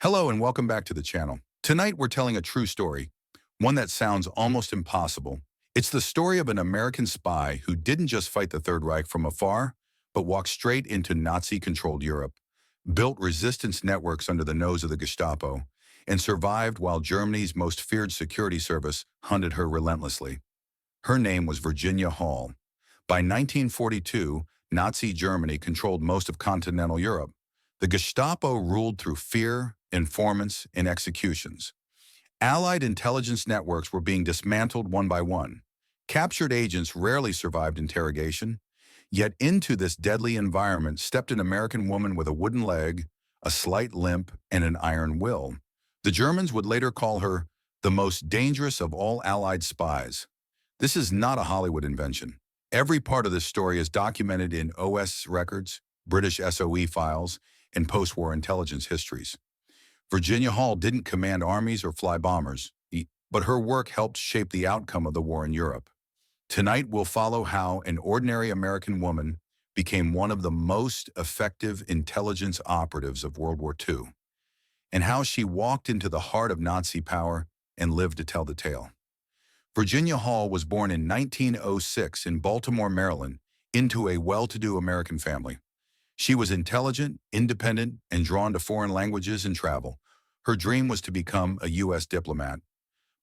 Hello and welcome back to the channel. Tonight we're telling a true story, one that sounds almost impossible. It's the story of an American spy who didn't just fight the Third Reich from afar, but walked straight into Nazi-controlled Europe, built resistance networks under the nose of the Gestapo, and survived while Germany's most feared security service hunted her relentlessly. Her name was Virginia Hall. By 1942, Nazi Germany controlled most of continental Europe. The Gestapo ruled through fear, informants, and executions. Allied intelligence networks were being dismantled one by one. Captured agents rarely survived interrogation. Yet into this deadly environment stepped an American woman with a wooden leg, a slight limp, and an iron will. The Germans would later call her the most dangerous of all Allied spies. This is not a Hollywood invention. Every part of this story is documented in OSS records, British SOE files, and post-war intelligence histories. Virginia Hall didn't command armies or fly bombers, but her work helped shape the outcome of the war in Europe. Tonight we'll follow how an ordinary American woman became one of the most effective intelligence operatives of World War II, and how she walked into the heart of Nazi power and lived to tell the tale. Virginia Hall was born in 1906 in Baltimore, Maryland, into a well-to-do American family. She was intelligent, independent, and drawn to foreign languages and travel. Her dream was to become a U.S. diplomat.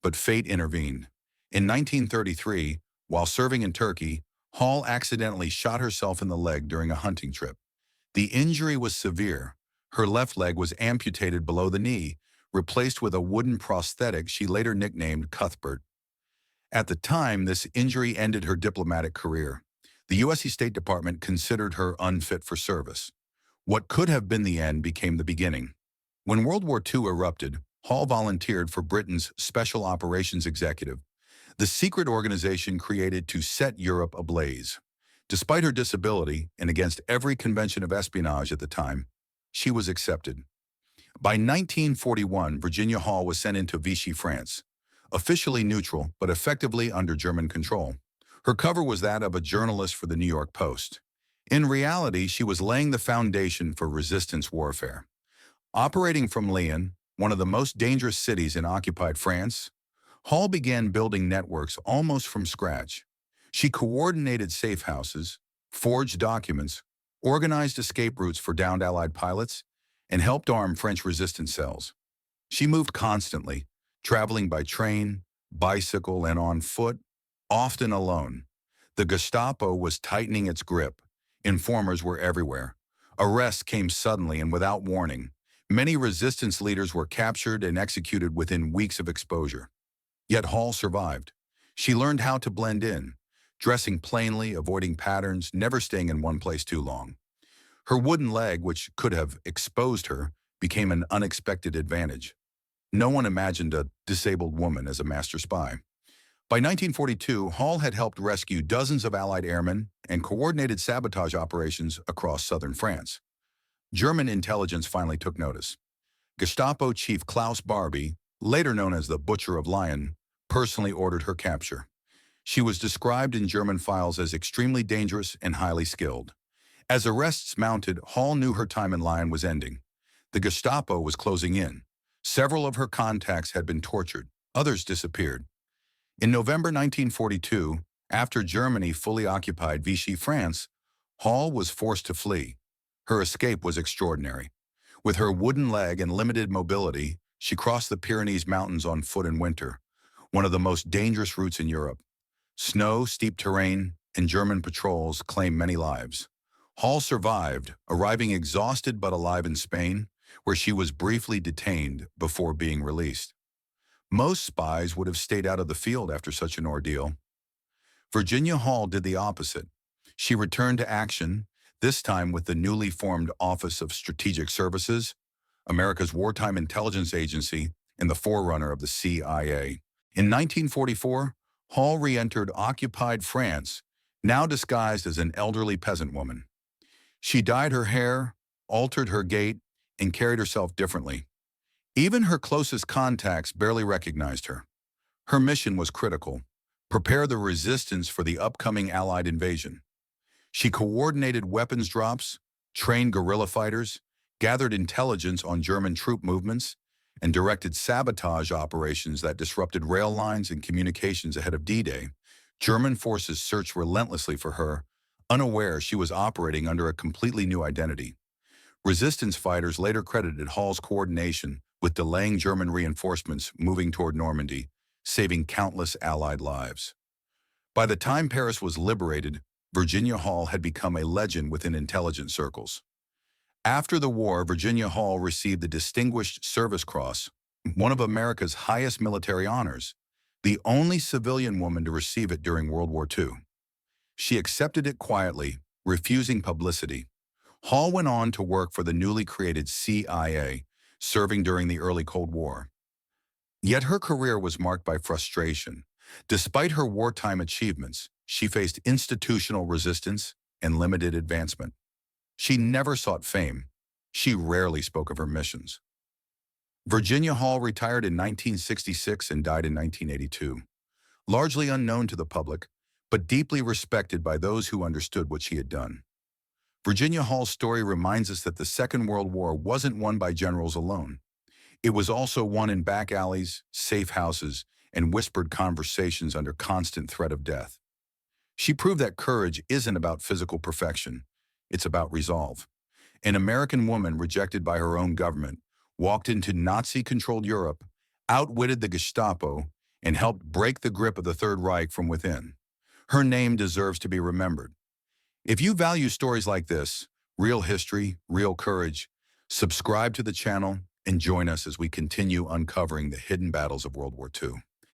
But fate intervened. In 1933, while serving in Turkey, Hall accidentally shot herself in the leg during a hunting trip. The injury was severe. Her left leg was amputated below the knee, replaced with a wooden prosthetic she later nicknamed Cuthbert. At the time, this injury ended her diplomatic career. The U.S. State Department considered her unfit for service. What could have been the end became the beginning. When World War II erupted, Hall volunteered for Britain's Special Operations Executive, the secret organization created to set Europe ablaze. Despite her disability, and against every convention of espionage at the time, she was accepted. By 1941, Virginia Hall was sent into Vichy, France, officially neutral but effectively under German control. Her cover was that of a journalist for the New York Post. In reality, she was laying the foundation for resistance warfare. Operating from Lyon, one of the most dangerous cities in occupied France, Hall began building networks almost from scratch. She coordinated safe houses, forged documents, organized escape routes for downed Allied pilots, and helped arm French resistance cells. She moved constantly, traveling by train, bicycle, and on foot, often alone. The Gestapo was tightening its grip. Informers were everywhere. Arrests came suddenly and without warning. Many resistance leaders were captured and executed within weeks of exposure. Yet Hall survived. She learned how to blend in, dressing plainly, avoiding patterns, never staying in one place too long. Her wooden leg, which could have exposed her, became an unexpected advantage. No one imagined a disabled woman as a master spy. By 1942, Hall had helped rescue dozens of Allied airmen and coordinated sabotage operations across southern France. German intelligence finally took notice. Gestapo chief Klaus Barbie, later known as the Butcher of Lyon, personally ordered her capture. She was described in German files as extremely dangerous and highly skilled. As arrests mounted, Hall knew her time in Lyon was ending. The Gestapo was closing in. Several of her contacts had been tortured. Others disappeared. In November 1942, after Germany fully occupied Vichy, France, Hall was forced to flee. Her escape was extraordinary. With her wooden leg and limited mobility, she crossed the Pyrenees Mountains on foot in winter, one of the most dangerous routes in Europe. Snow, steep terrain, and German patrols claimed many lives. Hall survived, arriving exhausted but alive in Spain, where she was briefly detained before being released. Most spies would have stayed out of the field after such an ordeal. Virginia Hall did the opposite. She returned to action, this time with the newly formed Office of Strategic Services, America's wartime intelligence agency and the forerunner of the CIA. In 1944, Hall re-entered occupied France, now disguised as an elderly peasant woman. She dyed her hair, altered her gait, and carried herself differently. Even her closest contacts barely recognized her. Her mission was critical: prepare the resistance for the upcoming Allied invasion. She coordinated weapons drops, trained guerrilla fighters, gathered intelligence on German troop movements, and directed sabotage operations that disrupted rail lines and communications ahead of D-Day. German forces searched relentlessly for her, unaware she was operating under a completely new identity. Resistance fighters later credited Hall's coordination with delaying German reinforcements moving toward Normandy, saving countless Allied lives. By the time Paris was liberated, Virginia Hall had become a legend within intelligence circles. After the war, Virginia Hall received the Distinguished Service Cross, one of America's highest military honors, the only civilian woman to receive it during World War II. She accepted it quietly, refusing publicity. Hall went on to work for the newly created CIA, serving during the early Cold War. Yet her career was marked by frustration. Despite her wartime achievements, she faced institutional resistance and limited advancement. She never sought fame. She rarely spoke of her missions. Virginia Hall retired in 1966 and died in 1982. Largely unknown to the public, but deeply respected by those who understood what she had done. Virginia Hall's story reminds us that the Second World War wasn't won by generals alone. It was also won in back alleys, safe houses, and whispered conversations under constant threat of death. She proved that courage isn't about physical perfection. It's about resolve. An American woman rejected by her own government walked into Nazi-controlled Europe, outwitted the Gestapo, and helped break the grip of the Third Reich from within. Her name deserves to be remembered. If you value stories like this, real history, real courage, subscribe to the channel and join us as we continue uncovering the hidden battles of World War II.